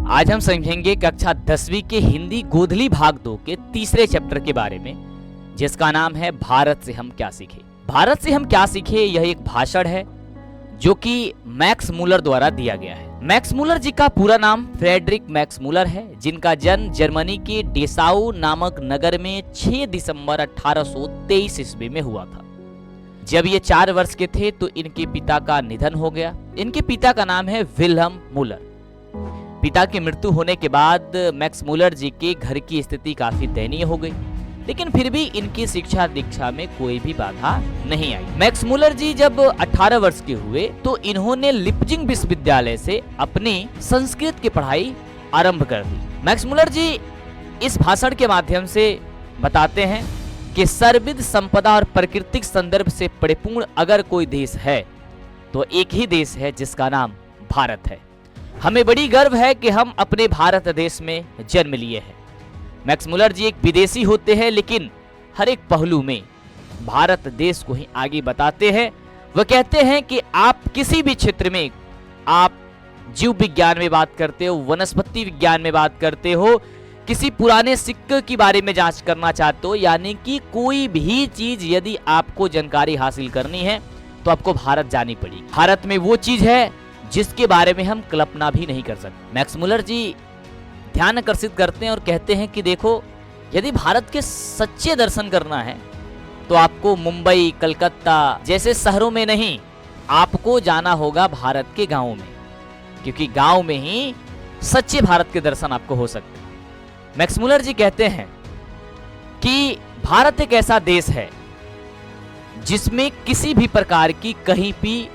आज हम समझेंगे कक्षा 10वीं के हिंदी गोधली भाग 2 के तीसरे चैप्टर के बारे में, जिसका नाम है भारत से हम क्या सीखे। भारत से हम क्या सीखे यह एक भाषण है जो कि मैक्स मूलर द्वारा दिया गया है। मैक्स मूलर जी का पूरा नाम फ्रेडरिक मैक्स मूलर है, जिनका जन्म जर्मनी के डेसाउ नामक नगर में 6 दिसंबर 1823 ईस्वी में हुआ था। जब ये 4 वर्ष के थे तो इनके पिता का निधन हो गया। इनके पिता का नाम है विल्हम मूलर। पिता की मृत्यु होने के बाद मैक्स मूलर जी के घर की स्थिति काफी दयनीय हो गई, लेकिन फिर भी इनकी शिक्षा दीक्षा में कोई भी बाधा नहीं आई। मैक्स मूलर जी जब 18 वर्ष के हुए तो इन्होंने लिप्जिंग विश्वविद्यालय से अपनी संस्कृत की पढ़ाई आरंभ कर दी। मैक्स मूलर जी इस भाषण के माध्यम से बताते हैं कि सर्वविध संपदा और प्राकृतिक संदर्भ से परिपूर्ण अगर कोई देश है तो एक ही देश है जिसका नाम भारत है। हमें बड़ी गर्व है कि हम अपने भारत देश में जन्म लिए हैं। मैक्स मूलर जी एक विदेशी होते हैं, लेकिन हर एक पहलू में भारत देश को ही आगे बताते हैं। वह कहते हैं कि आप किसी भी क्षेत्र में, आप जीव विज्ञान में बात करते हो, वनस्पति विज्ञान में बात करते हो, किसी पुराने सिक्के के बारे में जांच करना चाहते हो, यानी कि कोई भी चीज यदि आपको जानकारी हासिल करनी है तो आपको भारत जानी पड़ेगी। भारत में वो चीज है जिसके बारे में हम कल्पना भी नहीं कर सकते। मैक्स मूलर जी ध्यान आकर्षित करते हैं और कहते हैं कि देखो, यदि भारत के सच्चे दर्शन करना है तो आपको मुंबई, कलकत्ता जैसे शहरों में नहीं, आपको जाना होगा भारत के गांवों में, क्योंकि गांव में ही सच्चे भारत के दर्शन आपको हो सकते हैं। मैक्स मूलर जी कहते हैं कि भारत एक ऐसा देश है जिसमें किसी भी प्रकार की कहीं भी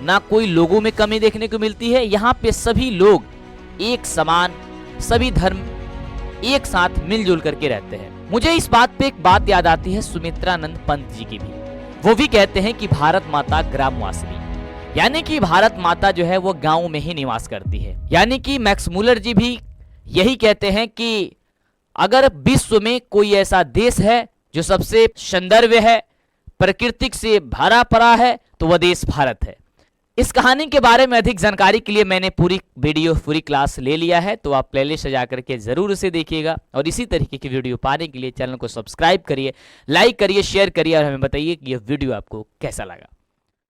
ना कोई लोगों में कमी देखने को मिलती है। यहाँ पे सभी लोग एक समान, सभी धर्म एक साथ मिलजुल करके रहते हैं। मुझे इस बात पे एक बात याद आती है सुमित्रानंद पंत जी की भी। वो भी कहते हैं कि भारत माता ग्रामवासिनी, यानी कि भारत माता जो है वो गांव में ही निवास करती है। यानी कि मैक्स मूलर जी भी यही कहते हैं कि अगर विश्व में कोई ऐसा देश है जो सबसे सौंदर्य है, प्राकृतिक से भरा पड़ा है, तो वह देश भारत है। इस कहानी के बारे में अधिक जानकारी के लिए मैंने पूरी वीडियो, पूरी क्लास ले लिया है, तो आप प्लेलिस्ट सजा करके जरूर उसे देखिएगा। और इसी तरीके की वीडियो पाने के लिए चैनल को सब्सक्राइब करिए, लाइक करिए, शेयर करिए और हमें बताइए कि यह वीडियो आपको कैसा लगा।